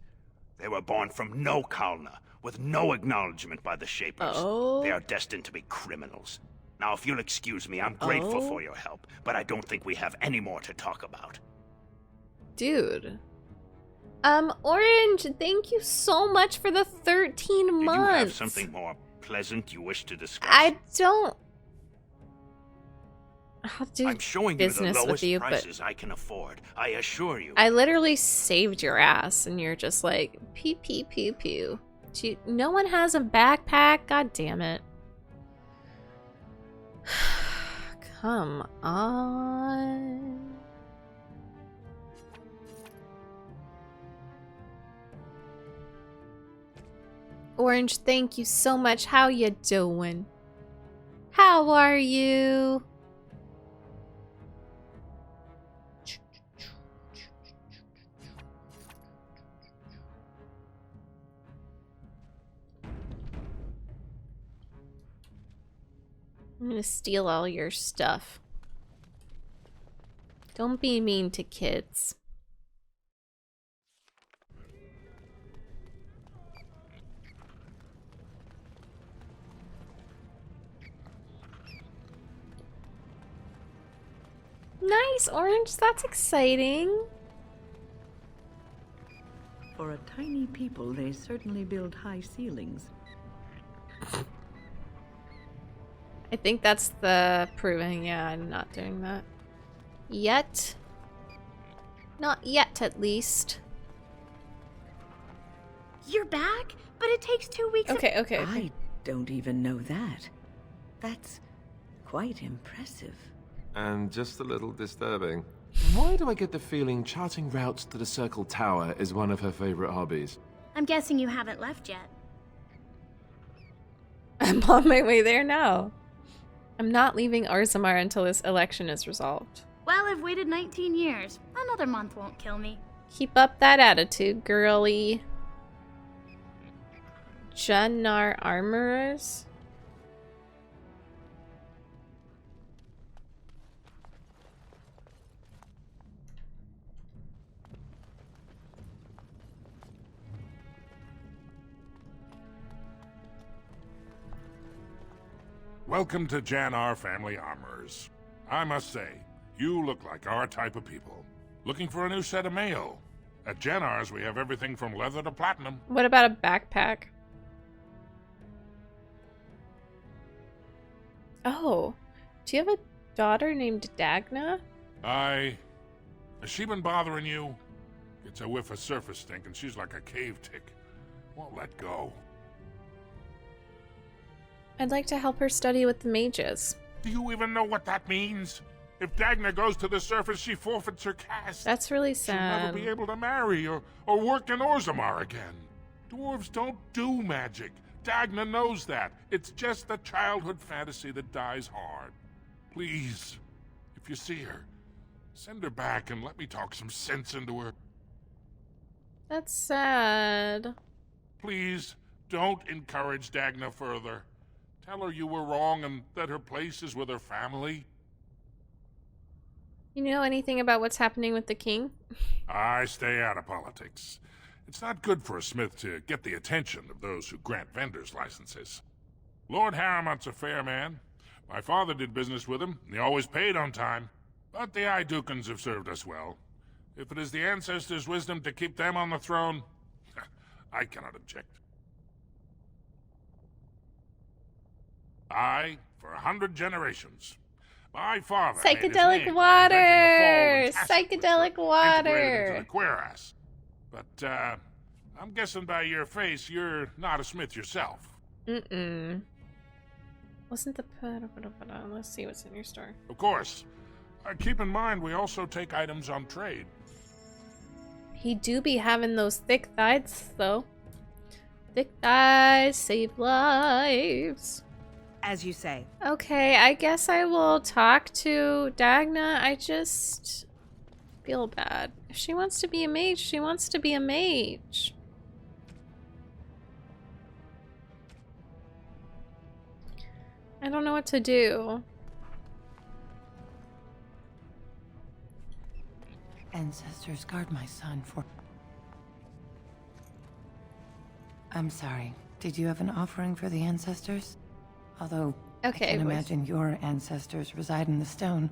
They were born from no Kalna, with no acknowledgement by the Shapers. Oh. They are destined to be criminals. Now, if you'll excuse me, I'm grateful for your help, but I don't think we have any more to talk about. Dude. Orange, thank you so much for the 13 months. Did you have something more pleasant you wish to discuss? I don't... I'll do I'm showing you the business lowest with you, prices but I can afford. I assure you. I literally saved your ass, and you're just like, pew, pew, pew, pew. No one has a backpack? God damn it. Come on. Orange, thank you so much. How you doing? How are you? I'm gonna steal all your stuff. Don't be mean to kids. Nice, Orange. That's exciting. For a tiny people, they certainly build high ceilings. I think that's the proving. Yeah, I'm not doing that. Yet. Not yet, at least. You're back? But it takes 2 weeks. Okay, okay. I don't even know that. That's quite impressive. And just a little disturbing. Why do I get the feeling charting routes to the Circle Tower is one of her favorite hobbies? I'm guessing you haven't left yet. I'm on my way there now. I'm not leaving Orzammar until this election is resolved. Well, I've waited 19 years. Another month won't kill me. Keep up that attitude, girly. Jannar Armorers? Welcome to Jannar Family Armorers. I must say, you look like our type of people. Looking for a new set of mail. At Jannar's, we have everything from leather to platinum. What about a backpack? Oh, do you have a daughter named Dagna? Has she been bothering you? Gets a whiff of surface stink and she's like a cave tick. Won't let go. I'd like to help her study with the mages. Do you even know what that means? If Dagna goes to the surface, she forfeits her caste. That's really She'll sad. never be able to marry or work in Orzammar again. Dwarves don't do magic. Dagna knows that. It's just a childhood fantasy that dies hard. Please, if you see her, send her back and let me talk some sense into her. That's sad. Please, don't encourage Dagna further. Tell her you were wrong and that her place is with her family. You know anything about what's happening with the king? I stay out of politics. It's not good for a smith to get the attention of those who grant vendors licenses. Lord Harrowmont's a fair man. My father did business with him, and he always paid on time. But the Idukans have served us well. If it is the ancestors' wisdom to keep them on the throne, I cannot object. I, for 100 generations. My father Psychedelic water! Psychedelic water! Into the cuirass. But, I'm guessing by your face, you're not a smith yourself. Mm-mm. Wasn't the... Let's see what's in your store. Of course. Keep in mind, we also take items on trade. He do be having those thick thighs, though. Thick thighs save lives. As you say. Okay, I guess I will talk to Dagna. I just feel bad. If she wants to be a mage, she wants to be a mage. I don't know what to do. Ancestors, guard my son for... I'm sorry. Did you have an offering for the ancestors? Although, okay, I can imagine your ancestors reside in the stone.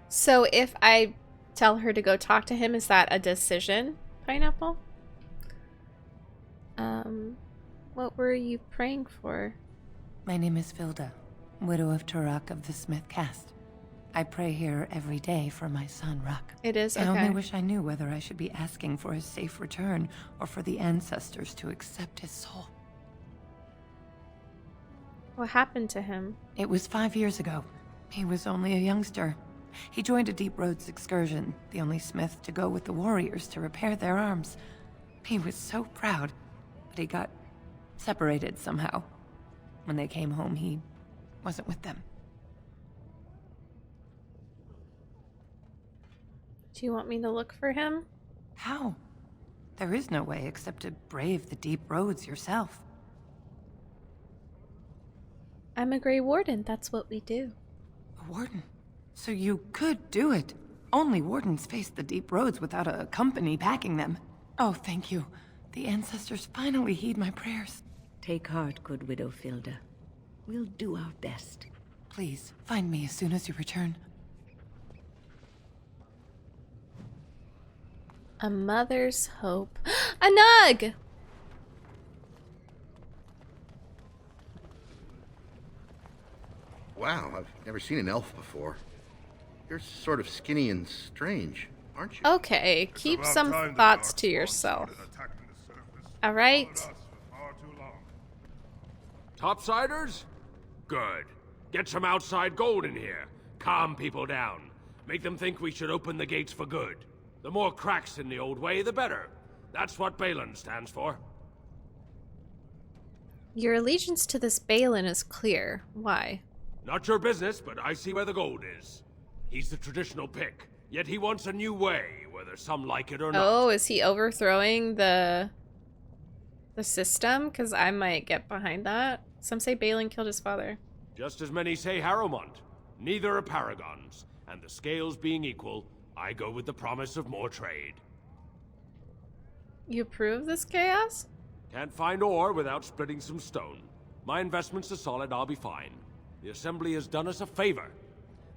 So if I tell her to go talk to him, is that a decision, Pineapple? What were you praying for? My name is Vilda, widow of Ruck of the Smith caste. I pray here every day for my son, Ruck. It is, okay. I only wish I knew whether I should be asking for his safe return or for the ancestors to accept his soul. What happened to him? It was 5 years ago. He was only a youngster. He joined a Deep Roads excursion, the only smith to go with the warriors to repair their arms. He was so proud, but he got separated somehow. When they came home, he wasn't with them. Do you want me to look for him? How? There is no way except to brave the Deep Roads yourself. I'm a Grey Warden, that's what we do. A warden? So you could do it. Only wardens face the Deep Roads without a company backing them. Oh, thank you. The ancestors finally heed my prayers. Take heart, good widow Filda. We'll do our best. Please, find me as soon as you return. A mother's hope. A nug! Wow, I've never seen an elf before. You're sort of skinny and strange, aren't you? Okay, keep some thoughts to yourself. Alright? Topsiders? Good. Get some outside gold in here. Calm people down. Make them think we should open the gates for good. The more cracks in the old way, the better. That's what Bhelen stands for. Your allegiance to this Bhelen is clear. Why? Not your business, but I see where the gold is. He's the traditional pick, yet he wants a new way, whether some like it or not. Oh, is he overthrowing the system? Because I might get behind that. Some say Bhelen killed his father. Just as many say Harrowmont. Neither are paragons, and the scales being equal, I go with the promise of more trade. You approve this chaos? Can't find ore without splitting some stone. My investments are solid, I'll be fine. The Assembly has done us a favor.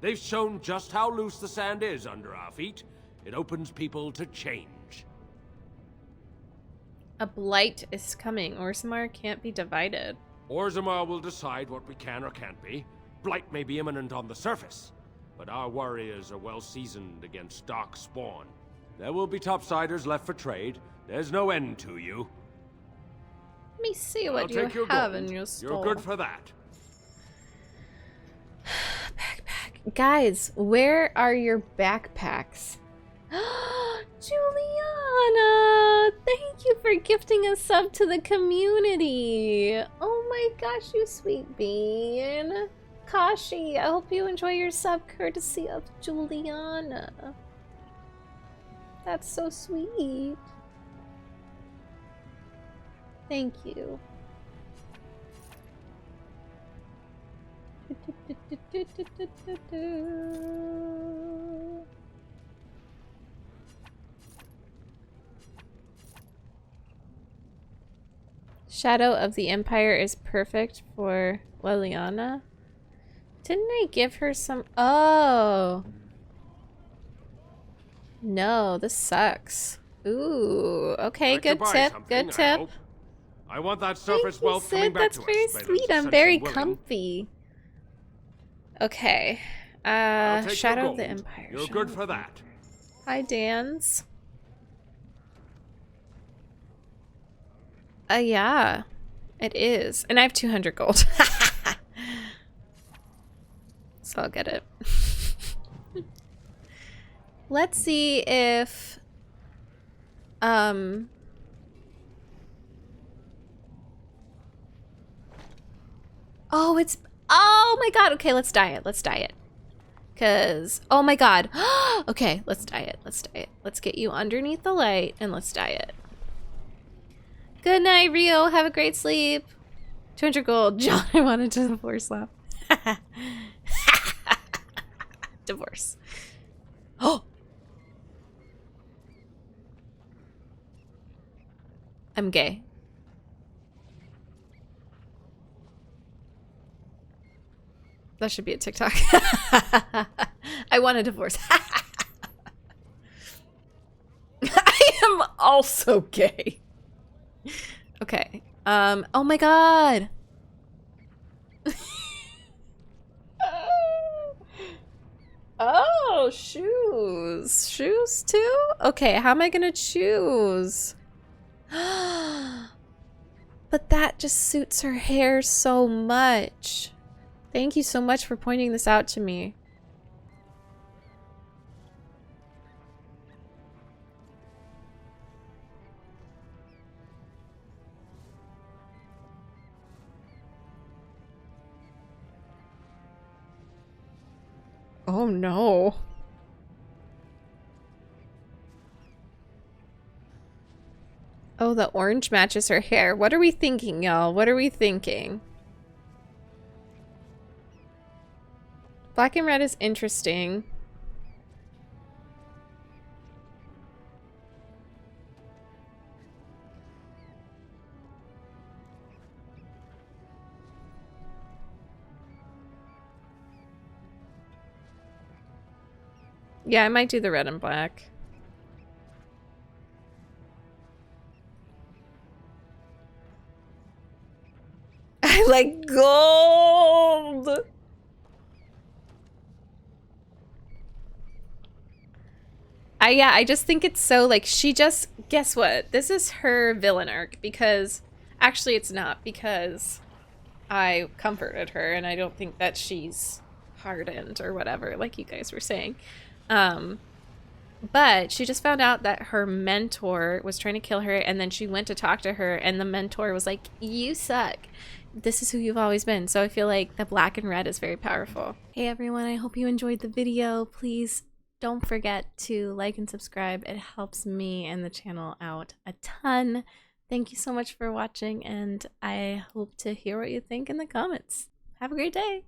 They've shown just how loose the sand is under our feet. It opens people to change. A blight is coming. Orzammar can't be divided. Orzammar will decide what we can or can't be. Blight may be imminent on the surface, but our warriors are well seasoned against Darkspawn. There will be topsiders left for trade. There's no end to you. Let me see what you have in your store. You're good for that. Backpack. Guys, where are your backpacks? Juliana! Thank you for gifting a sub to the community. Oh my gosh, you sweet bean. Kashi, I hope you enjoy your sub courtesy of Juliana. That's so sweet. Thank you. Shadow of the Empire is perfect for Liliana. Didn't I give her some? Oh. No, this sucks. Ooh, okay, good tip, good tip. I want that surface wealth coming back That's to very us. sweet. I'm very comfy. Okay. Shadow of the Empire. You're good for that. Hi, Dan's. Yeah, it is. And I have 200 gold. So I'll get it. Let's see if... Oh, it's... Oh my god. Okay, let's dye it. Let's dye it. Because... Oh my god. Okay, let's dye it. Let's dye it. Let's get you underneath the light and let's dye it. Good night, Rio. Have a great sleep. 200 gold. John, I wanted to divorce laugh. Divorce. Oh! I'm gay. That should be a TikTok. I want a divorce. I am also gay. Okay. Oh my god. Oh, shoes. Shoes too? Okay, how am I gonna choose? But that just suits her hair so much. Thank you so much for pointing this out to me. Oh no. Oh, the orange matches her hair. What are we thinking, y'all? What are we thinking? Black and red is interesting. Yeah, I might do the red and black. I like gold! Yeah, I just think it's so, like, she just... Guess what? This is her villain arc, because... Actually, it's not, because I comforted her, and I don't think that she's hardened or whatever, like you guys were saying. But she just found out that her mentor was trying to kill her, and then she went to talk to her, and the mentor was like, you suck. This is who you've always been. So I feel like the black and red is very powerful. Hey everyone, I hope you enjoyed the video. Please don't forget to like and subscribe. It helps me and the channel out a ton. Thank you so much for watching, and I hope to hear what you think in the comments. Have a great day.